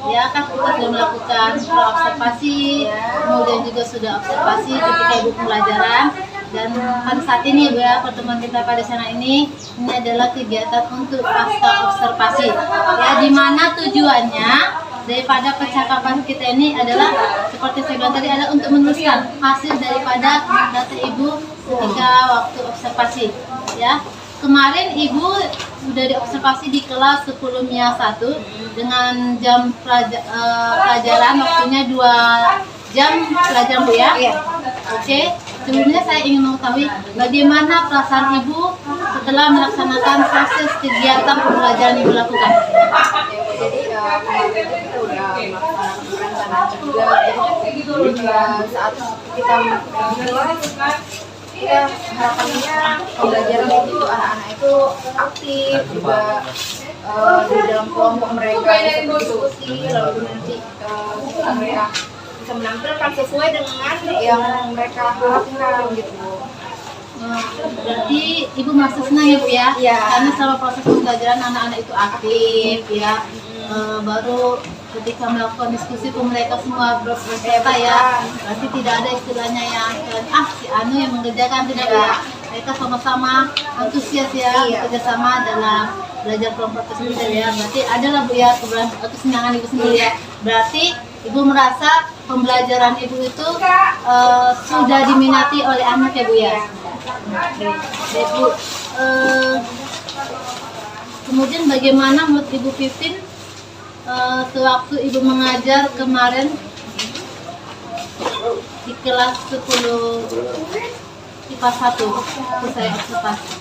Ya kan kita sudah melakukan observasi, kemudian juga sudah observasi ketika ibu pembelajaran. Dan pada saat ini Bu ya, pertemuan kita pada sana ini adalah kegiatan untuk pasca observasi ya, di mana tujuannya daripada percakapan kita ini adalah seperti saya bilang tadi, adalah untuk meneruskan hasil daripada data ibu ketika waktu observasi ya. Kemarin ibu sudah diobservasi di kelas 10 MIA 1 dengan jam pelajaran waktunya 2 jam pelajaran Bu ya. Oke. Sebelumnya saya ingin mengetahui bagaimana perasaan ibu setelah melaksanakan proses kegiatan pembelajaran ibu lakukan. Jadi kemarin itu kita udah melaksanakan perencanaan juga. Jadi saat kita kita harapannya pembelajaran itu anak-anak itu aktif juga, di dalam kelompok mereka bisa berdiskusi, lalu nanti mereka bisa menampilkan sesuai dengan yang mereka harapkan gitu. Berarti ibu merasa senang ya Bu ya? Iya. Karena selama proses pembelajaran anak-anak itu aktif ya. Baru ketika melakukan diskusi pun mereka semua berserta ya. Berarti tidak ada istilahnya yang si Anu yang mengerjakan, tidak ya. Mereka sama-sama antusias ya, kerjasama dalam belajar kelompok tersebut ya. Berarti adalah Bu ya kesenangan ibu sendiri ya. Berarti ibu merasa pembelajaran ibu itu sudah diminati oleh anak ya Bu ya. Baik Bu. Kemudian bagaimana menurut Ibu Pipin sewaktu ibu mengajar kemarin di kelas 10 IPA 1 itu saya observasi.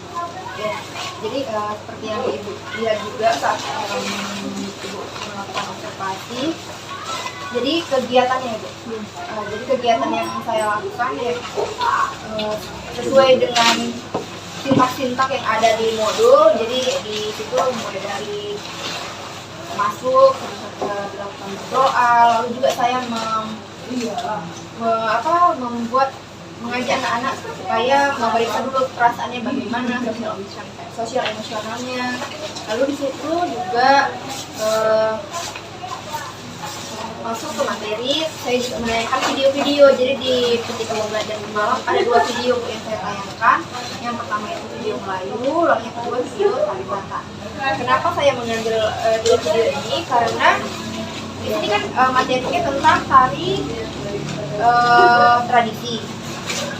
Ya, jadi seperti yang ibu lihat juga saat ibu melakukan observasi. Jadi kegiatannya ibu, jadi kegiatan yang saya lakukan ya sesuai dengan sintak-sintak yang ada di modul. Jadi di situ mulai dari masuk, dilakukan berdoa, lalu juga saya mengajak anak-anak supaya memeriksa dulu perasaannya bagaimana, sosial emosionalnya. Lalu di situ juga masuk ke materi, saya juga menayangkan video-video. Jadi di ketika pembelajaran malam ada 2 video yang saya tayangkan. Yang pertama itu video Melayu, lalu yang kedua video tari Batak. Kenapa saya mengambil 2 video ini? Karena di sini kan materinya tentang tari tradisi.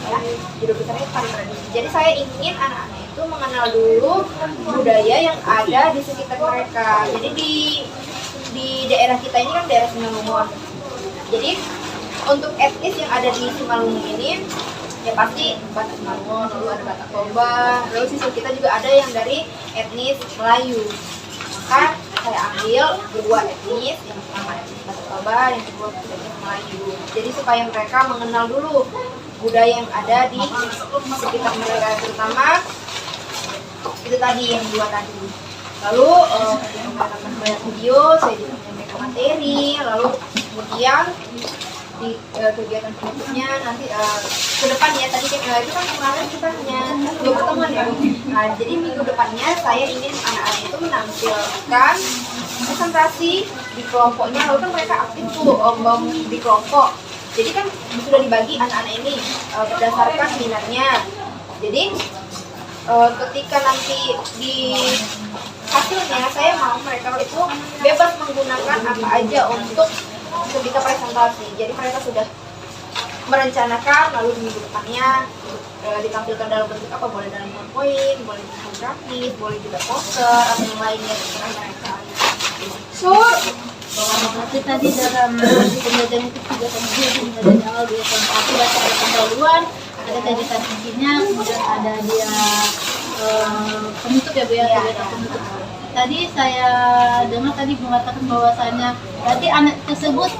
Ya, judul besarnya tari tradisi. Jadi saya ingin anak-anak itu mengenal dulu budaya yang ada di sekitar mereka. Jadi di daerah kita ini kan daerah Simalungun. Jadi untuk etnis yang ada di Simalungun ini ya pasti Batak Simalungun, lalu ada Batak Toba, lalu siswa kita juga ada yang dari etnis Melayu. Maka saya ambil 2 etnis, yang pertama etnis Batak Toba, yang kedua etnis Melayu. Jadi supaya mereka mengenal dulu budaya yang ada di sekitar mereka, terutama itu tadi yang 2 tadi. Lalu menggunakan banyak video, saya juga menyampaikan materi, lalu kemudian di kegiatan berikutnya nanti ke depan ya, tadi itu kan kemarin kita hanya 2 pertemuan ya. Nah, jadi minggu depannya saya ingin anak-anak itu menampilkan presentasi di kelompoknya, lalu kan mereka aktif tuh di kelompok. Jadi kan sudah dibagi anak-anak ini berdasarkan minatnya. Jadi ketika nanti di hasilnya saya mau mereka itu bebas menggunakan apa aja untuk ketika presentasi. Jadi mereka sudah merencanakan, lalu di minggu depannya ditampilkan dalam bentuk apa, boleh dalam PowerPoint, boleh infografis, boleh juga poster atau yang lainnya terserah mereka. Berarti tadi dalam pembelajaran itu juga kemudian dari awal dia akibat ada pendahuluan, ada tadi transisinya, kemudian ada dia penutup ya Bu ya, kegiatan penutup. Tadi saya dengar tadi mengatakan bahwasanya berarti anak tersebut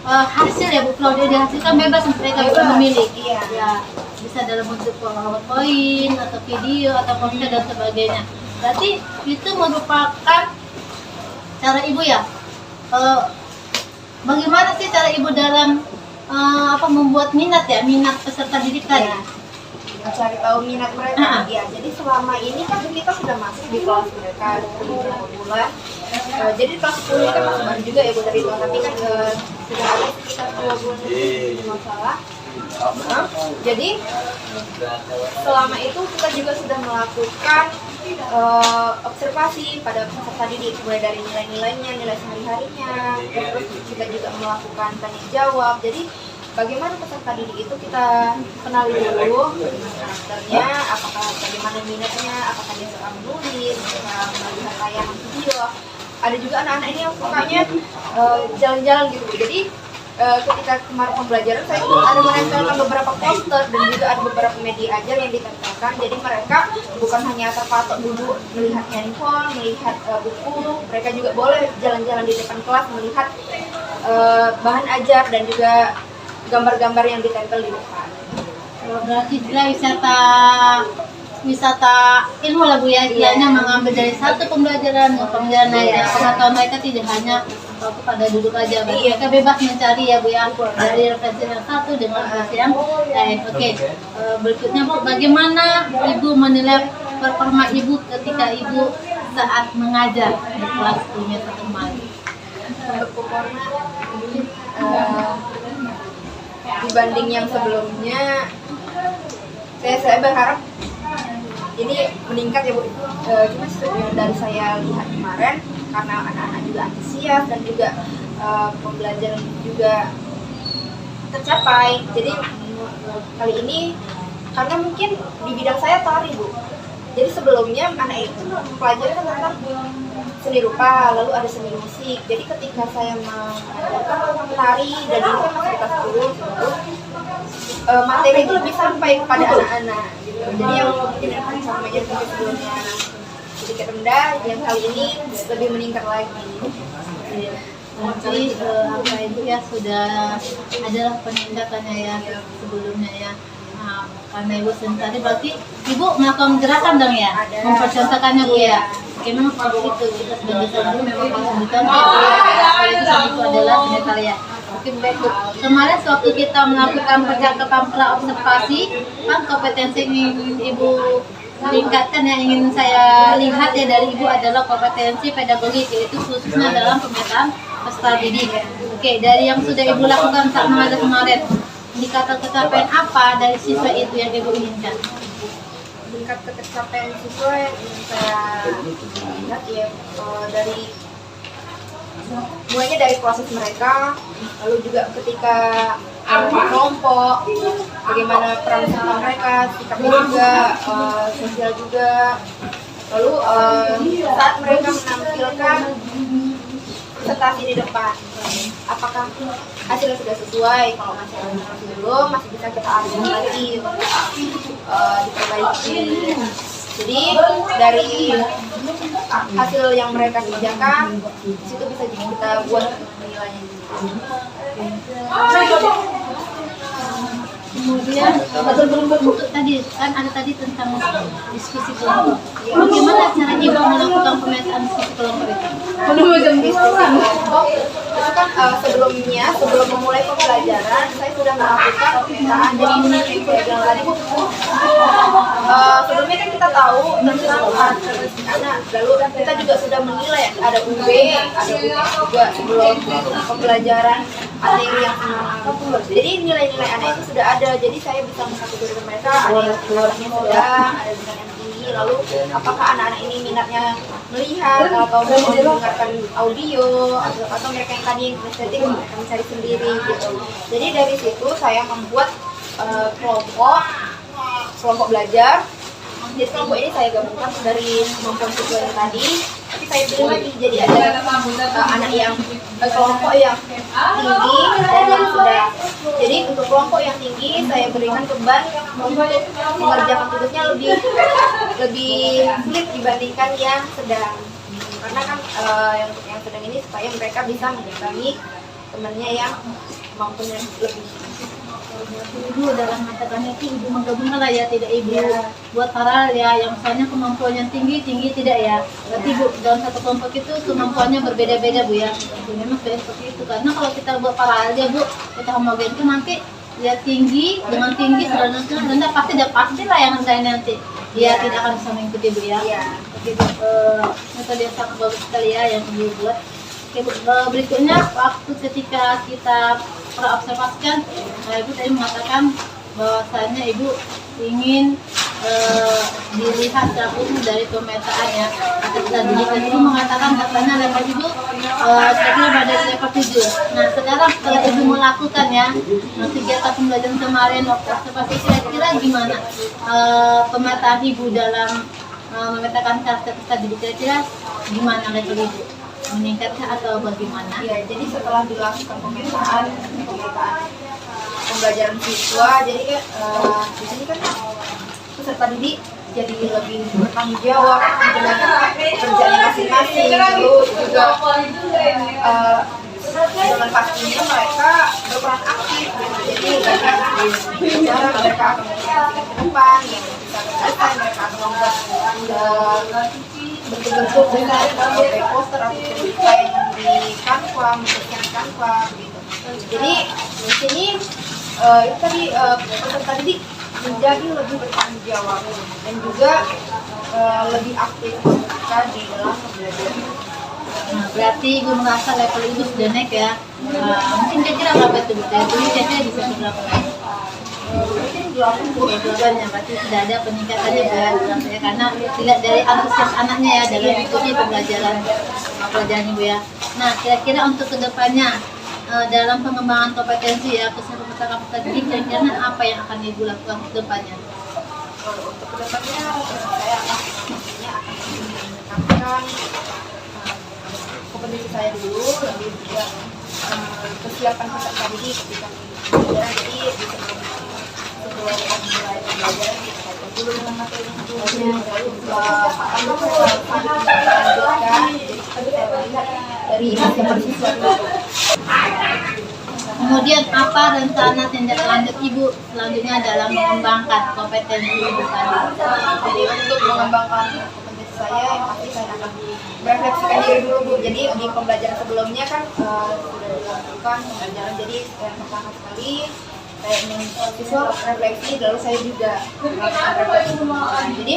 hasil ya Bu, kalau dia dihasilkan bebas mereka bisa memilih. Ya, bisa dalam bentuk PowerPoint atau video atau poster dan sebagainya. Berarti itu merupakan cara Ibu ya. Bagaimana sih cara Ibu dalam membuat minat peserta didik tadi? mencari tahu minat mereka. Ya, jadi selama ini kan kita sudah masuk di kelas mereka beberapa bulan. Jadi kelas 10 ini kan masih baru juga ya Bu dari itu, tapi kan sudah ada sekitar 2 bulan lebih masalah. Jadi selama itu kita juga sudah melakukan observasi pada peserta didik, mulai dari nilai-nilainya, nilai sehari-harinya, terus kita juga melakukan tanya jawab. Jadi bagaimana peserta didik itu kita kenali dulu karakternya, apakah bagaimana minatnya, apakah dia suka menulis, suka melihat tayangan video. Ada juga anak-anak ini yang sukanya jalan-jalan gitu. Jadi ketika kemarin pembelajaran saya itu ada menempelkan beberapa poster dan juga ada beberapa media ajar yang ditempelkan. Jadi mereka bukan hanya terpatok duduk melihat handphone, melihat buku, mereka juga boleh jalan-jalan di depan kelas melihat bahan ajar dan juga gambar-gambar yang ditempel di depan. Berarti juga wisata ilmu lah Bu ya, istilahnya mengambil dari satu pembelajaran ke pembelajaran lainnya. Pengetahuan mereka tidak hanya pada duduk aja, mereka bebas mencari ya Bu ya, dari referensi yang satu dengan referensi yang lain. Oke. Berikutnya Bu, bagaimana Ibu menilai performa Ibu ketika Ibu saat mengajar di kelas dunia kemarin? Untuk performa dibanding yang sebelumnya, saya berharap ini meningkat ya Bu. Cuma dari saya lihat kemarin, karena anak-anak juga antusias dan juga pembelajaran juga tercapai. Jadi kali ini karena mungkin di bidang saya tari Bu. Jadi sebelumnya anak itu mempelajari tentang seni rupa, lalu ada seni musik. Jadi ketika saya mengajarkan tari dan ini kan masih kelas 10, materi itu lebih sampai kepada anak-anak gitu. Jadi yang mungkin akan sampaikan sebelumnya sedikit rendah, yang kali ini lebih meningkat lagi. Jadi apa itu ya sudah adalah peningkatannya ya sebelumnya ya. Karena Ibu tadi berarti Ibu melakukan gerakan dong ya, mempercontohkannya Bu ya. Oke, memang seperti itu kita sebagai guru memang harus dicontoh ya. Kalau itu adalah seni tarian. Oke, baik Bu. Kemarin sewaktu kita melakukan percakapan pra-observasi, kan kompetensi yang ingin Ibu tingkatkan yang ingin saya lihat ya dari Ibu adalah kompetensi pedagogik, yaitu khususnya dalam pemetaan peserta didik. Oke, dari yang sudah Ibu lakukan saat mengajar kemarin, indikator kecapean apa dari siswa itu yang Ibu inginkan? Tingkat ketercapaian siswa yang ingin saya lihat ya dari mulainya dari proses mereka, lalu juga ketika kelompok, bagaimana peran serta mereka, sikapnya juga, sosial juga, lalu saat mereka menampilkan presentasi di depan, apakah hasilnya sudah sesuai? Kalau masih belum, masih bisa kita ambil lagi diperbaiki. Jadi dari hasil yang mereka kerjakan, situ bisa kita buat nilainya. Kemudian untuk tadi kan ada tadi tentang diskusi kelompok. Bagaimana cara Ibu melakukan pemetaan diskusi kelompok itu? Diskusi kelompok itu kan sebelum memulai pembelajaran saya sudah melakukan pemetaan. Jadi ini yang saya bilang tadi Bu. Sebelumnya kan kita tahu tentang karakteristik anak, lalu kita juga sudah menilai ada UB, ada UTS juga sebelum pembelajaran materi yang semalam. Jadi nilai-nilai anak itu sudah ada, jadi saya bisa mengkategorikan mereka, ada yang nilainya sedang, ada yang tinggi. Lalu apakah anak-anak ini minatnya melihat atau mendengarkan audio, atau mereka yang tadi estetik mereka mencari sendiri gitu. Jadi dari situ saya membuat kelompok belajar. Jadi kelompok ini saya gabungkan dari kemampuan siswa yang tadi, tapi saya pilih lagi. Jadi ada anak yang kelompok yang tinggi dan yang sedang. Jadi untuk kelompok yang tinggi saya berikan beban untuk mengerjakan tugasnya lebih sulit dibandingkan yang sedang. Karena kan untuk yang sedang ini supaya mereka bisa mendatangi temannya yang kemampuannya lebih. Ibu dalam mengatakannya itu Ibu menggabungkan lah ya, tidak Ibu buat paralel ya, yang misalnya kemampuannya tinggi tidak ya. Berarti Bu dalam satu kelompok itu kemampuannya berbeda-beda Bu ya. Memang seperti itu, karena kalau kita buat paralel ya Bu, kita homogenkan nanti ya tinggi, dengan tinggi sudah rendah pasti lah yang rendah nanti. Dia tidak akan bisa mengikuti Bu ya. Iya. Oke Bu, metode yang sangat bagus sekali ya yang Ibu buat. Oke Bu, berikutnya waktu ketika kita observasikan, Ibu tadi mengatakan bahwasannya Ibu ingin dilihat secara utuh dari pemetaan ya. Atas tadi Ibu mengatakan katanya level Ibu kira-kira pada level 7. Nah sekarang setelah Ibu melakukan ya kegiatan pembelajaran kemarin waktu observasi, kira-kira gimana pemetaan Ibu dalam memetakan karakter tadi, kira-kira gimana level Ibu? Meningkatkah atau bagaimana? Iya, jadi setelah dilakukan pemetaan pembelajaran siswa, jadi kan di sini kan peserta didik jadi lebih bertanggung jawab dengan pekerjaannya masing-masing, lalu juga dengan pastinya mereka berperan aktif, jadi cara mereka akan mengingatkan ke depan yang bisa selesai, mereka akan membuat bentuk-bentuk dengan poster atau cerita yang di Canva, membuatkan Canva gitu. Jadi di sini itu tadi peserta didik menjadi lebih bertanggung jawab dan juga lebih aktif ketika di dalam pembelajaran. Nah, berarti Ibu merasa level Ibu sudah naik ya. Mungkin kira-kira berapa itu Bu? Dari dulu kira-kira bisa berapa? Mungkin 20 ya, berarti sudah ada peningkatannya ya, karena dilihat dari antusias anaknya ya dalam mengikuti pelajaran Ibu ya. Nah, kira-kira untuk kedepannya dalam pengembangan kompetensi ya peserta didik, kira-kira apa yang akan Ibu lakukan ke depannya? Untuk kedepannya saya akan meningkatkan kompetensi saya dulu, lalu juga kesiapan peserta didik ketika pembelajaran. Jadi sebelum mulai pembelajaran kita dulu dengan materi yang dulu, lalu akan melanjutkan. Jadi kita bisa melihat dari masing-masing siswa dulu. Kemudian apa rencana tindak lanjut Ibu selanjutnya dalam mengembangkan kompetensi Ibu tadi? Jadi untuk mengembangkan kompetensi saya, yang pasti saya akan merefleksikan diri dulu Bu. Jadi di pembelajaran sebelumnya kan sudah dilakukan pembelajaran, jadi yang pertama sekali saya ingin siswa refleksi, lalu saya juga melakukan refleksi. Jadi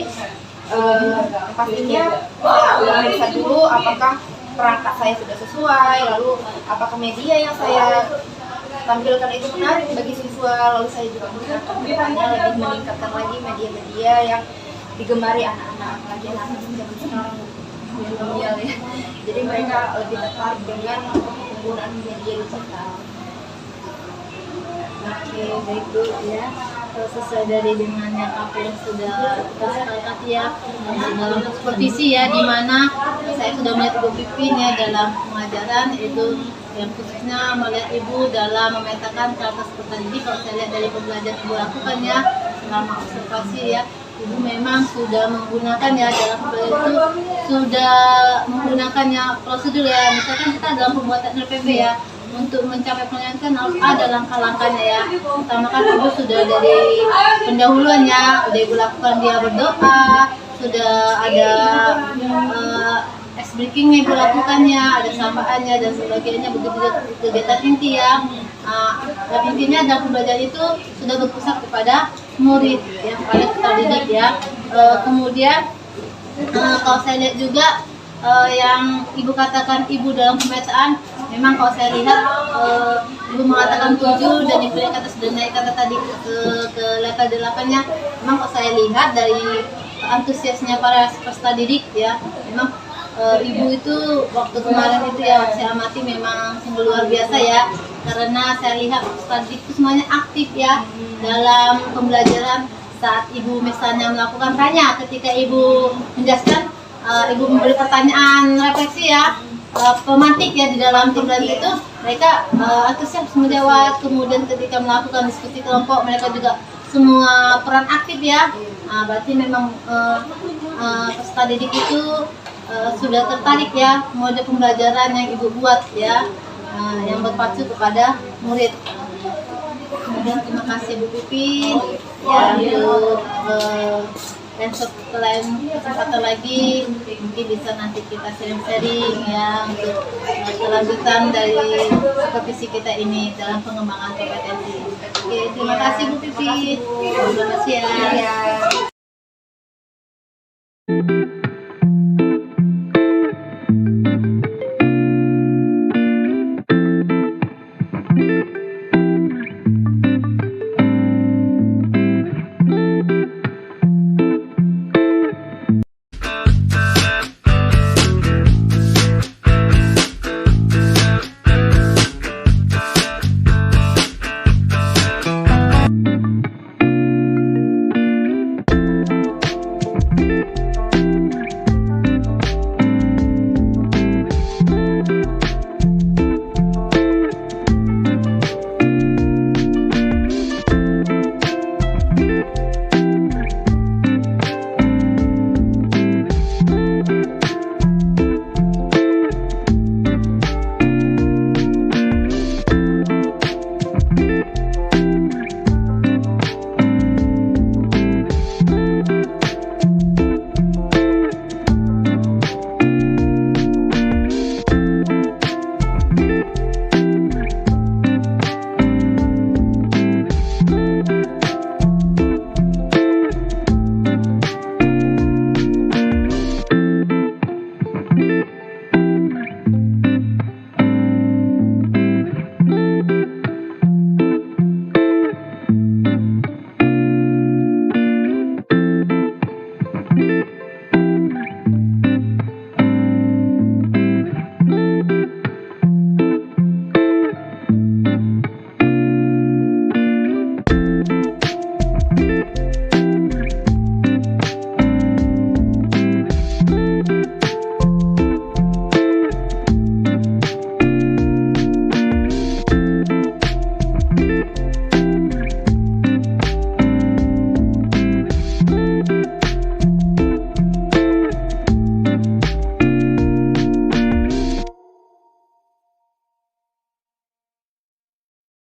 pastinya saya analisa dulu apakah perangkat saya sudah sesuai, lalu apakah media yang saya tampilkan itu menarik bagi siswa, lalu saya juga menggunakan kedepannya lebih meningkatkan lagi media-media yang digemari anak-anak, apalagi anak-anak zaman sekarang milenial ya. Jadi mereka lebih tertarik dengan penggunaan media digital. Oke, baik Bu ya. Sesuai dari dengan yang apa yang sudah kita sepakati ya, dalam supervisi ya, di mana saya sudah melihat Ibu Pipin ya dalam pengajaran itu yang khususnya melihat Ibu dalam memetakan karakter peserta didik. Kalau saya lihat dari pembelajaran Ibu lakukan ya selama observasi ya, Ibu memang sudah menggunakan ya dalam pembelajaran itu sudah menggunakannya prosedur ya. Misalkan kita dalam pembuatan RPP ya, untuk mencapai penelitian harus ada langkah-langkahnya ya. Pertama kan Ibu sudah dari pendahuluannya, sudah Ibu lakukan dia berdoa, sudah ada ice breakingnya Ibu lakukannya, ada sampaannya dan sebagainya, begitu kegiatan inti ya. Dan intinya dalam pembelajaran itu sudah berpusat kepada murid ya, kepada peserta didik ya. Kemudian kalau saya lihat juga yang Ibu katakan Ibu dalam pemetaan, memang kalau saya lihat Ibu mengatakan 7 dan Ibu yang kata sudah naik kata tadi ke level 8-nya. Memang kalau saya lihat dari antusiasnya para peserta didik ya, memang Ibu itu waktu kemarin itu ya saya amati memang sungguh luar biasa ya, karena saya lihat peserta didik itu semuanya aktif ya dalam pembelajaran. Saat Ibu misalnya melakukan tanya, ketika Ibu menjelaskan, Ibu memberi pertanyaan refleksi ya, pemantik ya di dalam pembelajaran itu, mereka antusias menjawab. Kemudian ketika melakukan diskusi kelompok, mereka juga semua peran aktif ya. Berarti memang peserta didik itu sudah tertarik ya mode pembelajaran yang Ibu buat ya, yang berpacu kepada murid. Kemudian terima kasih Bu Pipin ya untuk dan setelah kesempatan lagi mungkin bisa nanti kita sharing-sharing ya untuk kelanjutan dari supervisi kita ini dalam pengembangan kompetensi. Oke, terima kasih Bu Pipit. Selamat siang. Ya.